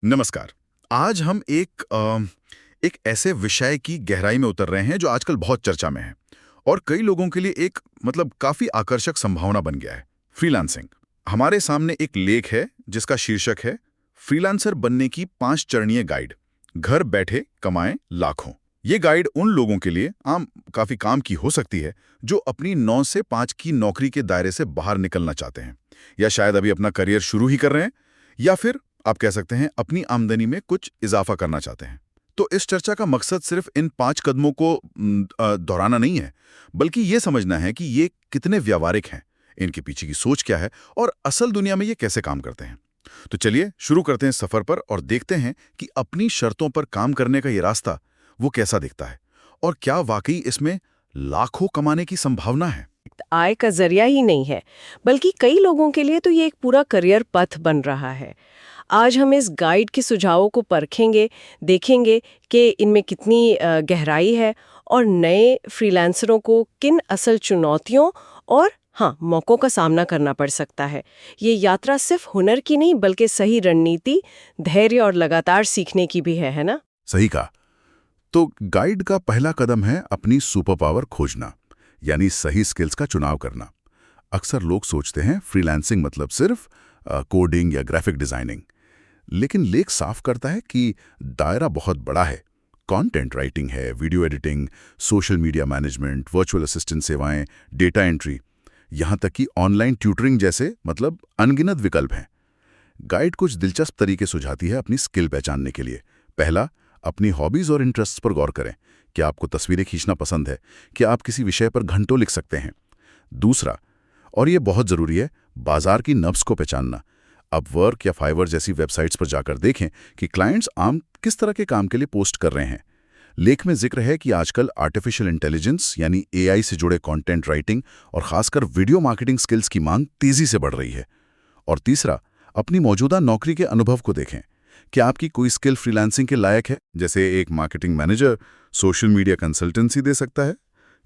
नमस्कार। आज हम एक ऐसे विषय की गहराई में उतर रहे हैं जो आजकल बहुत चर्चा में है और कई लोगों के लिए एक काफी आकर्षक संभावना बन गया है, फ्रीलांसिंग। हमारे सामने एक लेख है जिसका शीर्षक है फ्रीलांसर बनने की 5 चरणीय गाइड, घर बैठे कमाएं लाखों। ये गाइड उन लोगों के लिए काफी काम की हो सकती है जो अपनी 9 से 5 की नौकरी के दायरे से बाहर निकलना चाहते हैं, या शायद अभी अपना करियर शुरू ही कर रहे हैं, या फिर आप कह सकते हैं अपनी आमदनी में कुछ इजाफा करना चाहते हैं। तो इस चर्चा का मकसद सिर्फ इन 5 कदमों को दोहराना नहीं है, बल्कि ये समझना है कि ये कितने व्यावहारिक हैं, इनके पीछे की सोच क्या है और असल दुनिया में ये कैसे काम करते हैं। तो चलिए शुरू करते हैं सफर पर और देखते हैं कि अपनी शर्तों पर काम करने का ये रास्ता वो कैसा दिखता है और क्या वाकई इसमें लाखों कमाने की संभावना है। आय का जरिया ही नहीं है, बल्कि कई लोगों के लिए तो ये एक पूरा करियर पथ बन रहा है। आज हम इस गाइड के सुझावों को परखेंगे, देखेंगे कि इनमें कितनी गहराई है और नए फ्रीलांसरों को किन असल चुनौतियों और हाँ, मौक़ों का सामना करना पड़ सकता है। ये यात्रा सिर्फ हुनर की नहीं, बल्कि सही रणनीति, धैर्य और लगातार सीखने की भी है ना? सही कहा। तो गाइड का पहला कदम है अपनी सुपर पावर खोजना, यानी सही स्किल्स का चुनाव करना। अक्सर लोग सोचते हैं फ्रीलांसिंग मतलब सिर्फ कोडिंग या ग्राफिक डिजाइनिंग, लेकिन लेख साफ करता है कि दायरा बहुत बड़ा है। कंटेंट राइटिंग है, video editing, social media management, virtual assistant सेवाएं, डेटा एंट्री, यहाँ तक कि ऑनलाइन ट्यूटरिंग जैसे अनगिनत विकल्प हैं। गाइड कुछ दिलचस्प तरीके सुझाती है अपनी स्किल पहचानने के लिए। पहला, अपनी हॉबीज और इंटरेस्ट पर गौर करें। क्या आपको तस्वीरें खींचना पसंद है? क्या आप किसी विषय पर घंटों लिख सकते हैं? दूसरा, और ये बहुत ज़रूरी है, बाजार की नब्ज को पहचानना। अपवर्क या फाइवर जैसी वेबसाइट्स पर जाकर देखें कि क्लाइंट्स आम किस तरह के काम के लिए पोस्ट कर रहे हैं। लेख में जिक्र है कि आजकल आर्टिफिशियल इंटेलिजेंस यानी एआई से जुड़े कंटेंट राइटिंग और खासकर वीडियो मार्केटिंग स्किल्स की मांग तेजी से बढ़ रही है। और तीसरा, अपनी मौजूदा नौकरी के अनुभव को देखें। क्या आपकी कोई स्किल फ्रीलांसिंग के लायक है? जैसे एक marketing manager social media consultancy दे सकता है,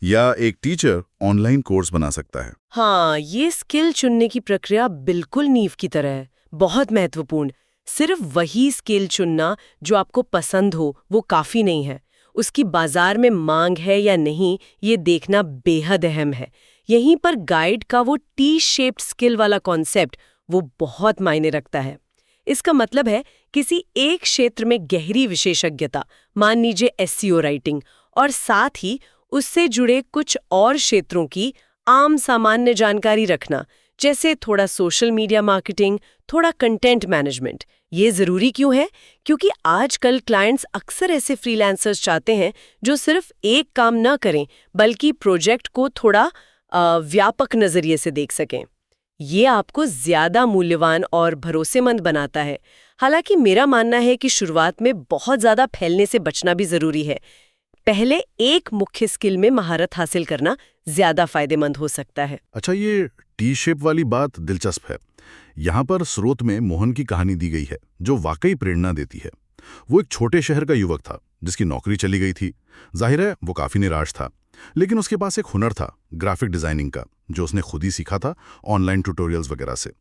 या एक टीचर ऑनलाइन कोर्स बना सकता है। हाँ, ये स्किल चुनने की प्रक्रिया बिल्कुल नींव की तरह है, बहुत महत्वपूर्ण। सिर्फ वही स्किल चुनना जो आपको पसंद हो वो काफी नहीं है। उसकी बाजार में मांग है या नहीं, ये देखना बेहद अहम है। यहीं पर गाइड का वो टी शेप्ड स्किल वाला कॉन्सेप्ट वो बहुत मायने रखता है। इसका मतलब है किसी एक क्षेत्र में गहरी विशेषज्ञता, मान लीजिए एसईओ राइटिंग, और साथ ही उससे जुड़े कुछ और क्षेत्रों की आम सामान्य जानकारी रखना, जैसे थोड़ा सोशल मीडिया मार्केटिंग, थोड़ा कंटेंट मैनेजमेंट। ये ज़रूरी क्यों है? क्योंकि आजकल क्लाइंट्स अक्सर ऐसे फ्रीलांसर्स चाहते हैं जो सिर्फ एक काम ना करें, बल्कि प्रोजेक्ट को थोड़ा व्यापक नज़रिए से देख सकें। ये आपको ज़्यादा मूल्यवान और भरोसेमंद बनाता है। हालांकि मेरा मानना है कि शुरुआत में बहुत ज़्यादा फैलने से बचना भी ज़रूरी है। पहले एक मुख्य स्किल में महारत हासिल करना ज्यादा फायदेमंद हो सकता है। अच्छा, ये टी शेप वाली बात दिलचस्प है। यहाँ पर स्रोत में मोहन की कहानी दी गई है जो वाकई प्रेरणा देती है। वो एक छोटे शहर का युवक था जिसकी नौकरी चली गई थी। जाहिर है वो काफी निराश था, लेकिन उसके पास एक हुनर था ग्राफिक डिजाइनिंग का, जो उसने खुद ही सीखा था ऑनलाइन ट्यूटोरियल्स वगैरह से।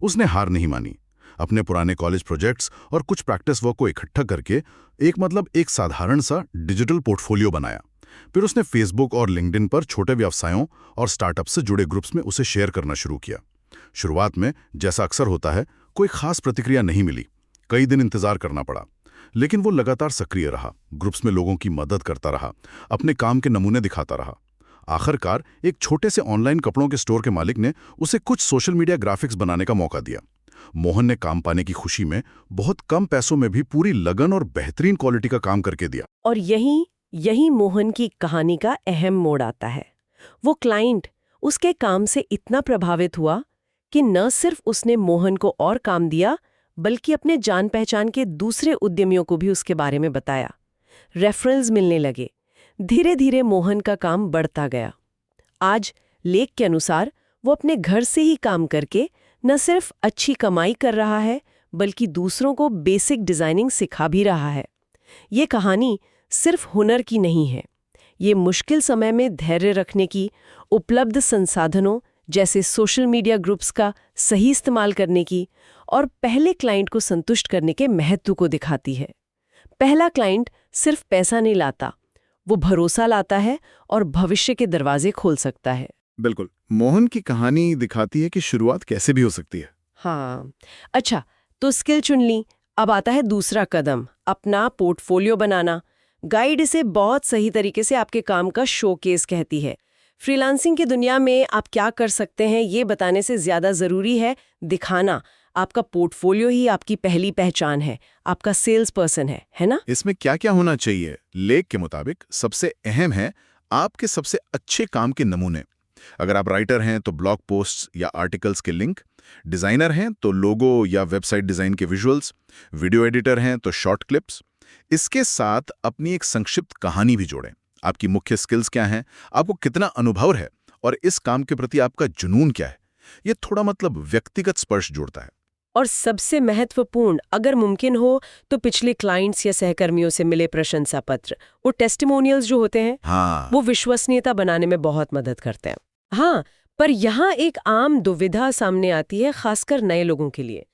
उसने हार नहीं मानी। अपने पुराने कॉलेज प्रोजेक्ट्स और कुछ प्रैक्टिस वर्क को इकट्ठा करके एक साधारण सा डिजिटल पोर्टफोलियो बनाया। फिर उसने फेसबुक और लिंक्डइन पर छोटे व्यवसायों और स्टार्टअप से जुड़े ग्रुप्स में उसे शेयर करना शुरू किया। शुरुआत में, जैसा अक्सर होता है, कोई खास प्रतिक्रिया नहीं मिली। कई दिन इंतजार करना पड़ा, लेकिन वो लगातार सक्रिय रहा, ग्रुप्स में लोगों की मदद करता रहा, अपने काम के नमूने दिखाता रहा। आखिरकार एक छोटे से ऑनलाइन कपड़ों के स्टोर के मालिक ने उसे कुछ सोशल मीडिया ग्राफिक्स बनाने का मौका दिया। मोहन ने काम पाने की खुशी में बहुत कम पैसों में भी पूरी लगन और बेहतरीन क्वालिटी का काम करके दिया। और यही मोहन की कहानी का अहम मोड़ आता है। वो क्लाइंट उसके काम से इतना प्रभावित हुआ कि न सिर्फ उसने मोहन को और काम दिया, बल्कि अपने जान पहचान के दूसरे उद्यमियों को भी उसके बारे में बताया। रेफरल्स मिलने लगे। धीरे धीरे मोहन का काम बढ़ता गया। आज लेख के अनुसार वो अपने घर से ही काम करके न सिर्फ अच्छी कमाई कर रहा है, बल्कि दूसरों को बेसिक डिजाइनिंग सिखा भी रहा है। ये कहानी सिर्फ हुनर की नहीं है। ये मुश्किल समय में धैर्य रखने की, उपलब्ध संसाधनों जैसे सोशल मीडिया ग्रुप्स का सही इस्तेमाल करने की और पहले क्लाइंट को संतुष्ट करने के महत्व को दिखाती है। पहला क्लाइंट सिर्फ पैसा नहीं लाता, वो भरोसा लाता है और भविष्य के दरवाजे खोल सकता है। बिल्कुल, मोहन की कहानी दिखाती है कि शुरुआत कैसे भी हो सकती है। हाँ, अच्छा, तो स्किल चुन ली। अब आता है दूसरा कदम, अपना पोर्टफोलियो बनाना। गाइड इसे बहुत सही तरीके से आपके काम का शोकेस कहती है। फ्रीलांसिंग की दुनिया में आप क्या कर सकते हैं ये बताने से ज्यादा जरूरी है दिखाना। आपका पोर्टफोलियो ही आपकी पहली पहचान है, आपका सेल्स पर्सन है ना? इसमें क्या क्या होना चाहिए? लेख के मुताबिक सबसे अहम है आपके सबसे अच्छे काम के नमूने। अगर आप राइटर हैं तो ब्लॉग पोस्ट्स या आर्टिकल्स के लिंक, डिजाइनर हैं तो लोगो या वेबसाइट डिजाइन के विजुअल्स, वीडियो एडिटर हैं तो शॉर्ट क्लिप्स। इसके साथ अपनी एक संक्षिप्त कहानी भी जोड़ें। आपकी मुख्य स्किल्स क्या हैं, आपको कितना अनुभव है और इस काम के प्रति आपका जुनून क्या है। ये थोड़ा मतलब व्यक्तिगत स्पर्श जोड़ता है। और सबसे महत्वपूर्ण, अगर मुमकिन हो तो पिछले क्लाइंट्स या सहकर्मियों से मिले प्रशंसा पत्र, वो टेस्टिमोनियल्स जो होते हैं, हाँ, वो विश्वसनीयता बनाने में बहुत मदद करते हैं। हाँ, पर यहाँ एक आम दुविधा सामने आती है, खासकर नए लोगों के लिए,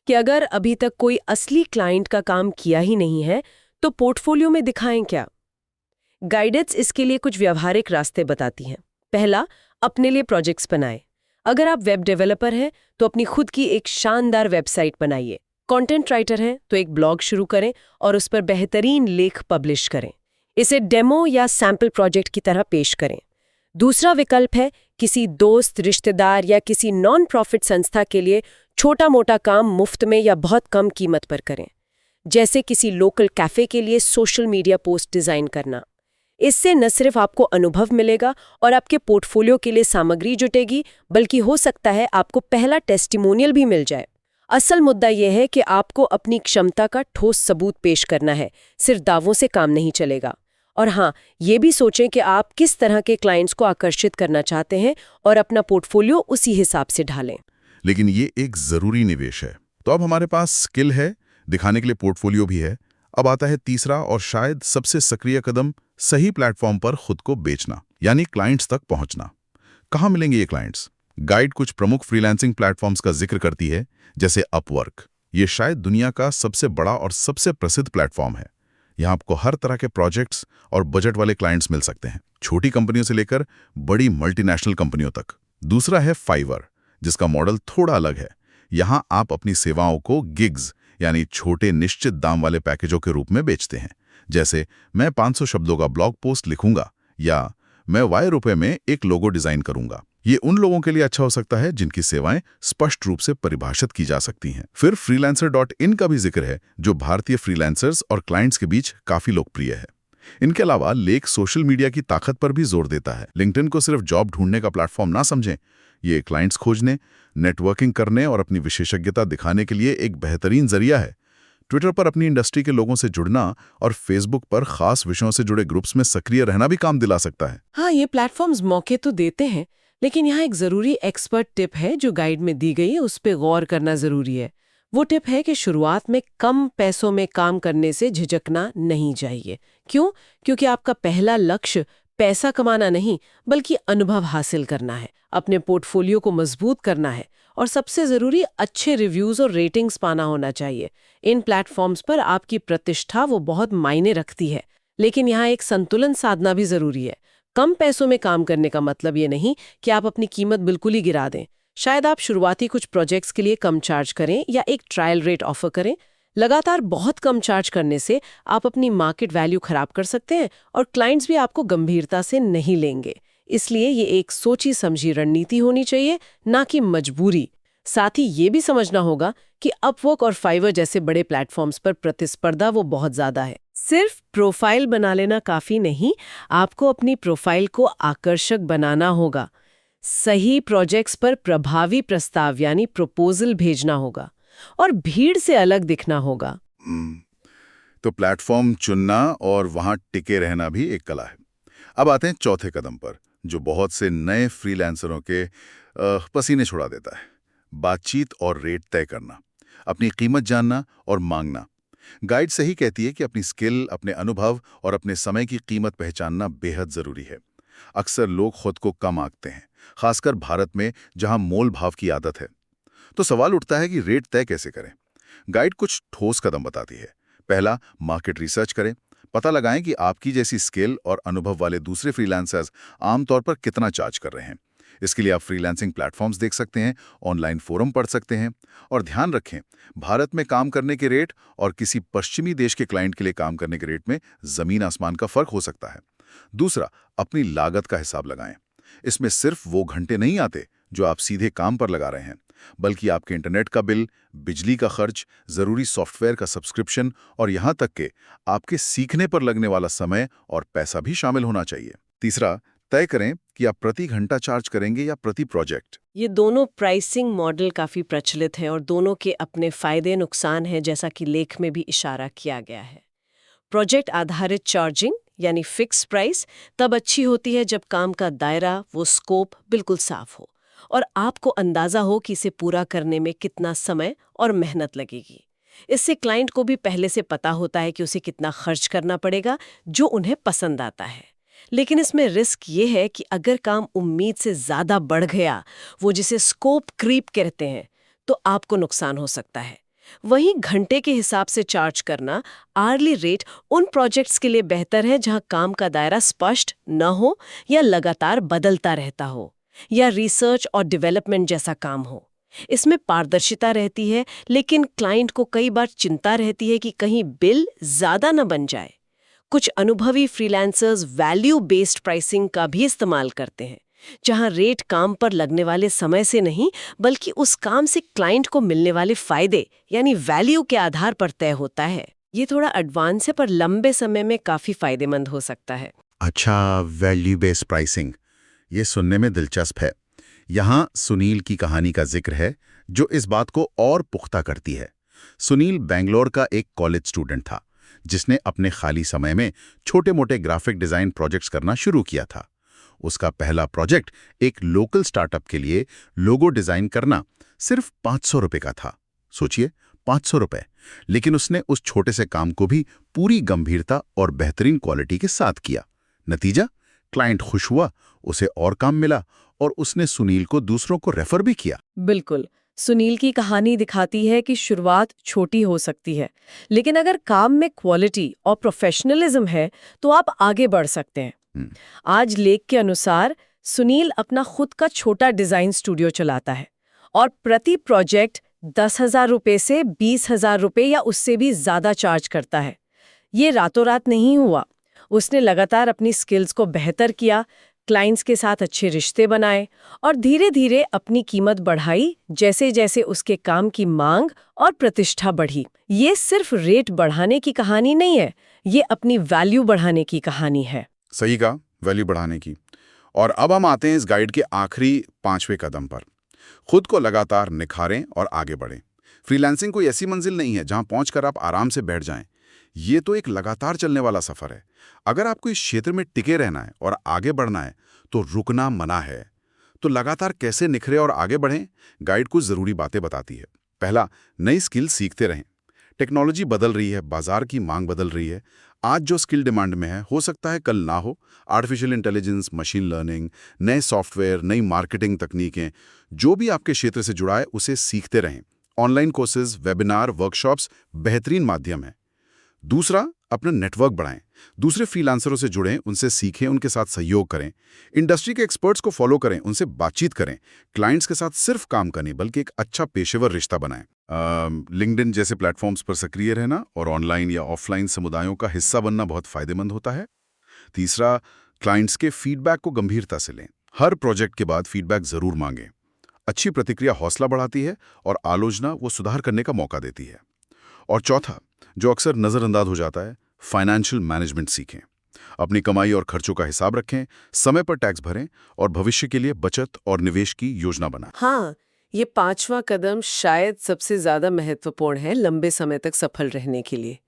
कि अगर अभी तक कोई असली क्लाइंट का काम किया ही नहीं है तो पोर्टफोलियो में दिखाएं क्या? गाइडेंस इसके लिए कुछ व्यावहारिक रास्ते बताती हैं। पहला, अपने लिए प्रोजेक्ट्स बनाएं। अगर आप वेब डेवलपर हैं तो अपनी खुद की एक शानदार वेबसाइट बनाइए। कंटेंट राइटर हैं तो एक ब्लॉग शुरू करें और उस पर बेहतरीन लेख पब्लिश करें। इसे डेमो या सैंपल प्रोजेक्ट की तरह पेश करें। दूसरा विकल्प है किसी दोस्त, रिश्तेदार या किसी नॉन प्रॉफिट संस्था के लिए छोटा मोटा काम मुफ्त में या बहुत कम कीमत पर करें, जैसे किसी लोकल कैफे के लिए सोशल मीडिया पोस्ट डिजाइन करना। इससे न सिर्फ आपको अनुभव मिलेगा और आपके पोर्टफोलियो के लिए सामग्री जुटेगी, बल्कि हो सकता है आपको पहला टेस्टिमोनियल भी मिल जाए। असल मुद्दा यह है कि आपको अपनी क्षमता का ठोस सबूत पेश करना है, सिर्फ दावों से काम नहीं चलेगा। और हाँ, ये भी सोचें कि आप किस तरह के क्लाइंट्स को आकर्षित करना चाहते हैं और अपना पोर्टफोलियो उसी हिसाब से ढालें। लेकिन ये एक जरूरी निवेश है। तो अब हमारे पास स्किल है, दिखाने के लिए पोर्टफोलियो भी है। अब आता है तीसरा और शायद सबसे सक्रिय कदम, सही प्लेटफॉर्म पर खुद को बेचना, यानी क्लाइंट्स तक पहुंचना। कहाँ मिलेंगे ये क्लाइंट्स? गाइड कुछ प्रमुख फ्रीलांसिंग प्लेटफॉर्म्स का जिक्र करती है, जैसे अपवर्क। ये शायद दुनिया का सबसे बड़ा और सबसे प्रसिद्ध प्लेटफॉर्म है। यहाँ आपको हर तरह के प्रोजेक्ट्स और बजट वाले क्लाइंट्स मिल सकते हैं, छोटी कंपनियों से लेकर बड़ी मल्टीनेशनल कंपनियों तक। दूसरा है फाइवर, जिसका मॉडल थोड़ा अलग है। यहाँ आप अपनी सेवाओं को गिग्स यानी छोटे निश्चित दाम वाले पैकेजों के रूप में बेचते हैं, जैसे मैं 500 शब्दों का ब्लॉग पोस्ट लिखूंगा या मैं ₹Y में एक लोगो डिजाइन करूंगा। ये उन लोगों के लिए अच्छा हो सकता है जिनकी सेवाएं स्पष्ट रूप से परिभाषित की जा सकती हैं। फिर freelancer.in का भी जिक्र है, जो भारतीय फ्रीलांसर्स और क्लाइंट्स के बीच काफी लोकप्रिय है। इनके अलावा लेख सोशल मीडिया की ताकत पर भी जोर देता है। लिंक्डइन को सिर्फ जॉब ढूंढने का प्लेटफॉर्म ना समझें, ये क्लाइंट्स खोजने, नेटवर्किंग करने और अपनी विशेषज्ञता दिखाने के लिए एक बेहतरीन जरिया है। ट्विटर पर अपनी इंडस्ट्री के लोगों से जुड़ना और फेसबुक पर खास विषयों से जुड़े ग्रुप्स में सक्रिय रहना भी काम दिला सकता है। हाँ, ये प्लेटफॉर्म्स मौके तो देते हैं, लेकिन यहाँ एक जरूरी एक्सपर्ट टिप है जो गाइड में दी गई है, उस पर गौर करना जरूरी है। वो टिप है कि शुरुआत में कम पैसों में काम करने से झिझकना नहीं चाहिए। क्यों? क्योंकि आपका पहला लक्ष्य पैसा कमाना नहीं, बल्कि अनुभव हासिल करना है, अपने पोर्टफोलियो को मजबूत करना है और सबसे जरूरी अच्छे रिव्यूज और रेटिंग्स पाना होना चाहिए। इन प्लेटफॉर्म्स पर आपकी प्रतिष्ठा वो बहुत मायने रखती है, लेकिन यहाँ एक संतुलन साधना भी जरूरी है। कम पैसों में काम करने का मतलब ये नहीं कि आप अपनी कीमत बिल्कुल ही गिरा दें। शायद आप शुरुआती कुछ प्रोजेक्ट्स के लिए कम चार्ज करें या एक ट्रायल रेट ऑफर करें। लगातार बहुत कम चार्ज करने से आप अपनी मार्केट वैल्यू खराब कर सकते हैं और क्लाइंट्स भी आपको गंभीरता से नहीं लेंगे। इसलिए ये एक सोची समझी रणनीति होनी चाहिए, ना कि मजबूरी। साथ ही ये भी समझना होगा कि अपवर्क और फाइवर जैसे बड़े प्लेटफॉर्म्स पर प्रतिस्पर्धा वो बहुत ज्यादा है। सिर्फ प्रोफाइल बना लेना काफी नहीं, आपको अपनी प्रोफाइल को आकर्षक बनाना होगा। सही प्रोजेक्ट्स पर प्रभावी प्रस्ताव यानी प्रपोजल भेजना होगा और भीड़ से अलग दिखना होगा। तो प्लेटफॉर्म चुनना और वहां टिके रहना भी एक कला है। अब आते हैं चौथे कदम पर, जो बहुत से नए फ्रीलांसरों के पसीने छुड़ा देता है। बातचीत और रेट तय करना, अपनी कीमत जानना और मांगना। गाइड सही कहती है कि अपनी स्किल, अपने अनुभव और अपने समय की कीमत पहचानना बेहद जरूरी है। अक्सर लोग खुद को कम आंकते हैं, खासकर भारत में जहां मोल भाव की आदत है। तो सवाल उठता है कि रेट तय कैसे करें। गाइड कुछ ठोस कदम बताती है। पहला, मार्केट रिसर्च करें। पता लगाएं कि आपकी जैसी स्किल और अनुभव वाले दूसरे फ्रीलांसर्स आमतौर पर कितना चार्ज कर रहे हैं। इसके लिए आप फ्रीलांसिंग प्लेटफॉर्म्स देख सकते हैं, ऑनलाइन फोरम पढ़ सकते हैं। और ध्यान रखें, भारत में काम करने के रेट और किसी पश्चिमी देश के क्लाइंट के लिए काम करने के रेट में जमीन आसमान का फर्क हो सकता है। दूसरा, अपनी लागत का हिसाब लगाएं। इसमें सिर्फ वो घंटे नहीं आते जो आप सीधे काम पर लगा रहे हैं, बल्कि आपके इंटरनेट का बिल, बिजली का खर्च, जरूरी सॉफ्टवेयर का सब्सक्रिप्शन और यहां तक कि आपके सीखने पर लगने वाला समय और पैसा भी शामिल होना चाहिए। तीसरा, तय करें कि आप प्रति घंटा चार्ज करेंगे या प्रति प्रोजेक्ट। ये दोनों प्राइसिंग मॉडल काफी प्रचलित हैं और दोनों के अपने फायदे नुकसान हैं, जैसा कि लेख में भी इशारा किया गया है। प्रोजेक्ट आधारित चार्जिंग यानी फिक्स प्राइस तब अच्छी होती है जब काम का दायरा, वो स्कोप बिल्कुल साफ हो और आपको अंदाजा हो कि इसे पूरा करने में कितना समय और मेहनत लगेगी। इससे क्लाइंट को भी पहले से पता होता है कि उसे कितना खर्च करना पड़ेगा, जो उन्हें पसंद आता है। लेकिन इसमें रिस्क ये है कि अगर काम उम्मीद से ज़्यादा बढ़ गया, वो जिसे स्कोप क्रीप कहते हैं, तो आपको नुकसान हो सकता है। वहीं घंटे के हिसाब से चार्ज करना, आर्ली रेट, उन प्रोजेक्ट्स के लिए बेहतर है जहां काम का दायरा स्पष्ट न हो या लगातार बदलता रहता हो, या रिसर्च और डेवलपमेंट जैसा काम हो। इसमें पारदर्शिता रहती है, लेकिन क्लाइंट को कई बार चिंता रहती है कि कहीं बिल ज़्यादा न बन जाए। कुछ अनुभवी फ्रीलांसर्स वैल्यू बेस्ड प्राइसिंग का भी इस्तेमाल करते हैं, जहां रेट काम पर लगने वाले समय से नहीं, बल्कि उस काम से क्लाइंट को मिलने वाले फायदे यानी वैल्यू के आधार पर तय होता है। ये थोड़ा एडवांस है, पर लंबे समय में काफी फायदेमंद हो सकता है। अच्छा, वैल्यू बेस्ड प्राइसिंग, ये सुनने में दिलचस्प है। यहाँ सुनील की कहानी का जिक्र है, जो इस बात को और पुख्ता करती है। सुनील बेंगलोर का एक कॉलेज स्टूडेंट था, जिसने अपने खाली समय में छोटे-मोटे ग्राफिक डिजाइन प्रोजेक्ट्स करना शुरू किया था। उसका पहला प्रोजेक्ट एक लोकल स्टार्टअप के लिए लोगो डिजाइन करना सिर्फ 500 रुपए का था। सोचिए, 500 रुपए। लेकिन उसने उस छोटे से काम को भी पूरी गंभीरता और बेहतरीन क्वालिटी के साथ किया। नतीजा, क्लाइंट खुश हुआ, उसे और काम मिला और उसने सुनील को दूसरों को रेफर भी किया। बिल्कुल, सुनील की कहानी दिखाती है कि शुरुआत छोटी हो सकती है, लेकिन अगर काम में क्वालिटी और प्रोफेशनलिज्म है तो आप आगे बढ़ सकते हैं। आज लेख के अनुसार सुनील अपना खुद का छोटा डिजाइन स्टूडियो चलाता है और प्रति प्रोजेक्ट 10,000 रुपए से 20,000 रुपए या उससे भी ज्यादा चार्ज करता है। ये रातों रात नहीं हुआ। उसने लगातार अपनी स्किल्स को बेहतर किया, क्लाइंट्स के साथ अच्छे रिश्ते बनाए और धीरे धीरे अपनी कीमत बढ़ाई, जैसे जैसे उसके काम की मांग और प्रतिष्ठा बढ़ी। ये सिर्फ रेट बढ़ाने की कहानी नहीं है, ये अपनी वैल्यू बढ़ाने की कहानी है। सही कहा, वैल्यू बढ़ाने की। और अब हम आते हैं इस गाइड के आखिरी 5वें कदम पर। खुद को लगातार निखारें और आगे बढ़ें। फ्रीलांसिंग कोई ऐसी मंजिल नहीं है जहां पहुंचकर आप आराम से बैठ जाएं। ये तो एक लगातार चलने वाला सफर है। अगर आपको इस क्षेत्र में टिके रहना है और आगे बढ़ना है, तो रुकना मना है। तो लगातार कैसे निखरे और आगे बढ़ें, गाइड कुछ जरूरी बातें बताती है। पहला, नई स्किल सीखते रहें। टेक्नोलॉजी बदल रही है, बाजार की मांग बदल रही है। आज जो स्किल डिमांड में है, हो सकता है कल ना हो। आर्टिफिशियल इंटेलिजेंस, मशीन लर्निंग, नए सॉफ्टवेयर, नई मार्केटिंग तकनीकें, जो भी आपके क्षेत्र से जुड़ा है उसे सीखते रहें। ऑनलाइन कोर्सेज, वेबिनार, वर्कशॉप्स बेहतरीन माध्यम है। दूसरा, अपना नेटवर्क बढ़ाएं। दूसरे फ्रीलांसरों से जुड़ें, उनसे सीखें, उनके साथ सहयोग करें। इंडस्ट्री के एक्सपर्ट्स को फॉलो करें, उनसे बातचीत करें। क्लाइंट्स के साथ सिर्फ काम का नहीं, बल्कि एक अच्छा पेशेवर रिश्ता बनाएं। लिंक्डइन जैसे प्लेटफॉर्म्स पर सक्रिय रहना और ऑनलाइन या ऑफलाइन समुदायों का हिस्सा बनना बहुत फायदेमंद होता है। तीसरा, क्लाइंट्स के फीडबैक को गंभीरता से लें। हर प्रोजेक्ट के बाद फीडबैक जरूर मांगें। अच्छी प्रतिक्रिया हौसला बढ़ाती है और आलोचना वो सुधार करने का मौका देती है। और चौथा, जो अक्सर नजरअंदाज हो जाता है, फाइनेंशियल मैनेजमेंट सीखें। अपनी कमाई और खर्चों का हिसाब रखें, समय पर टैक्स भरें और भविष्य के लिए बचत और निवेश की योजना बनाएं। हाँ, ये 5वां कदम शायद सबसे ज्यादा महत्वपूर्ण है लंबे समय तक सफल रहने के लिए।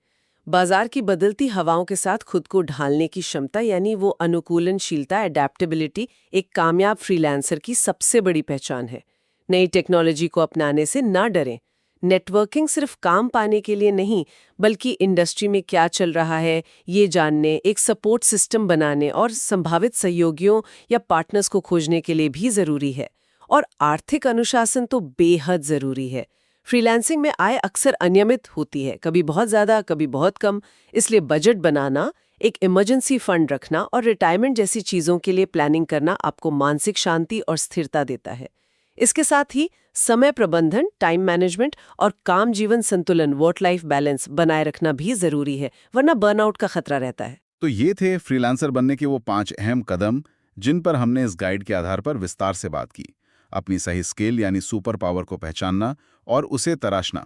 बाजार की बदलती हवाओं के साथ खुद को ढालने की क्षमता, यानी वो अनुकूलनशीलता, एडेप्टेबिलिटी, एक कामयाब फ्रीलांसर की सबसे बड़ी पहचान है। नई टेक्नोलॉजी को अपनाने से ना डरें, नेटवर्किंग सिर्फ काम पाने के लिए नहीं, बल्कि इंडस्ट्री में क्या चल रहा है ये जानने, एक सपोर्ट सिस्टम बनाने और संभावित सहयोगियों या पार्टनर्स को खोजने के लिए भी जरूरी है। और आर्थिक अनुशासन तो बेहद जरूरी है। फ्रीलांसिंग में आय अक्सर अनियमित होती है, कभी बहुत ज्यादा, कभी बहुत कम। इसलिए बजट बनाना, एक इमरजेंसी फंड रखना और रिटायरमेंट जैसी चीजों के लिए प्लानिंग करना आपको मानसिक शांति और स्थिरता देता है। इसके साथ ही समय प्रबंधन, टाइम मैनेजमेंट और काम जीवन संतुलन, वर्क लाइफ बैलेंस बनाए रखना भी जरूरी है, वरना बर्नआउट का खतरा रहता है। तो ये थे फ्रीलांसर बनने के वो 5 अहम कदम जिन पर हमने इस गाइड के आधार पर विस्तार से बात की। अपनी सही स्किल यानी सुपर पावर को पहचानना और उसे तराशना,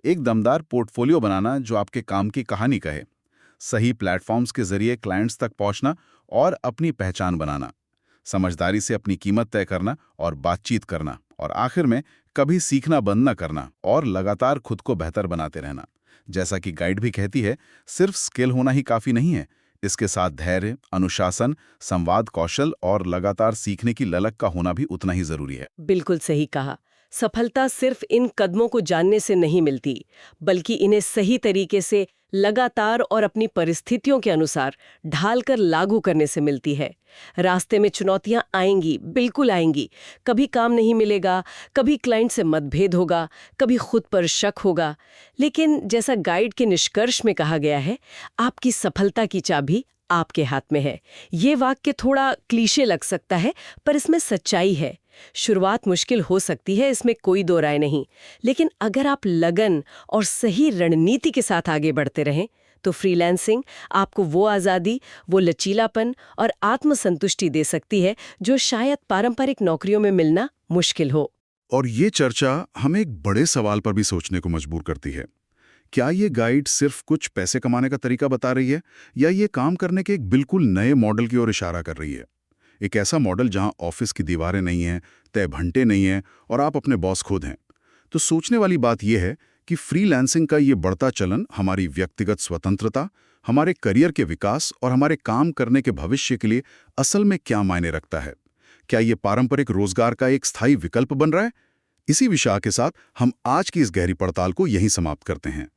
एक दमदार पोर्टफोलियो बनाना जो आपके काम की कहानी कहे, सही प्लेटफॉर्म्स के जरिए क्लाइंट्स तक पहुंचना और अपनी पहचान बनाना, समझदारी से अपनी कीमत तय करना और बातचीत करना, और आखिर में कभी सीखना बंद न करना और लगातार खुद को बेहतर बनाते रहना। जैसा कि गाइड भी कहती है, सिर्फ स्किल होना ही काफी नहीं है, इसके साथ धैर्य, अनुशासन, संवाद कौशल और लगातार सीखने की ललक का होना भी उतना ही जरूरी है। बिल्कुल सही कहा। सफलता सिर्फ इन कदमों को जानने से नहीं मिलती, बल्कि इन्हें सही तरीके से लगातार और अपनी परिस्थितियों के अनुसार ढालकर लागू करने से मिलती है। रास्ते में चुनौतियां आएंगी, बिल्कुल आएंगी। कभी काम नहीं मिलेगा, कभी क्लाइंट से मतभेद होगा, कभी खुद पर शक होगा। लेकिन जैसा गाइड के निष्कर्ष में कहा गया है, आपकी सफलता की चाबी आपके हाथ में है। ये वाक्य थोड़ा क्लीशे लग सकता है, पर इसमें सच्चाई है। शुरुआत मुश्किल हो सकती है, इसमें कोई दो राय नहीं, लेकिन अगर आप लगन और सही रणनीति के साथ आगे बढ़ते रहें, तो फ्रीलांसिंग आपको वो आज़ादी, वो लचीलापन और आत्मसंतुष्टि दे सकती है जो शायद पारंपरिक नौकरियों में मिलना मुश्किल हो। और ये चर्चा हमें एक बड़े सवाल पर भी सोचने को मजबूर करती है। क्या ये गाइड सिर्फ कुछ पैसे कमाने का तरीका बता रही है, या ये काम करने के एक बिल्कुल नए मॉडल की ओर इशारा कर रही है? एक ऐसा मॉडल जहां ऑफिस की दीवारें नहीं हैं, तय घंटे नहीं हैं और आप अपने बॉस खुद हैं। तो सोचने वाली बात यह है कि फ्रीलांसिंग का ये बढ़ता चलन हमारी व्यक्तिगत स्वतंत्रता, हमारे करियर के विकास और हमारे काम करने के भविष्य के लिए असल में क्या मायने रखता है। क्या ये पारंपरिक रोजगार का एक स्थायी विकल्प बन रहा है? इसी विचार के साथ हम आज की इस गहरी पड़ताल को यहीं समाप्त करते हैं।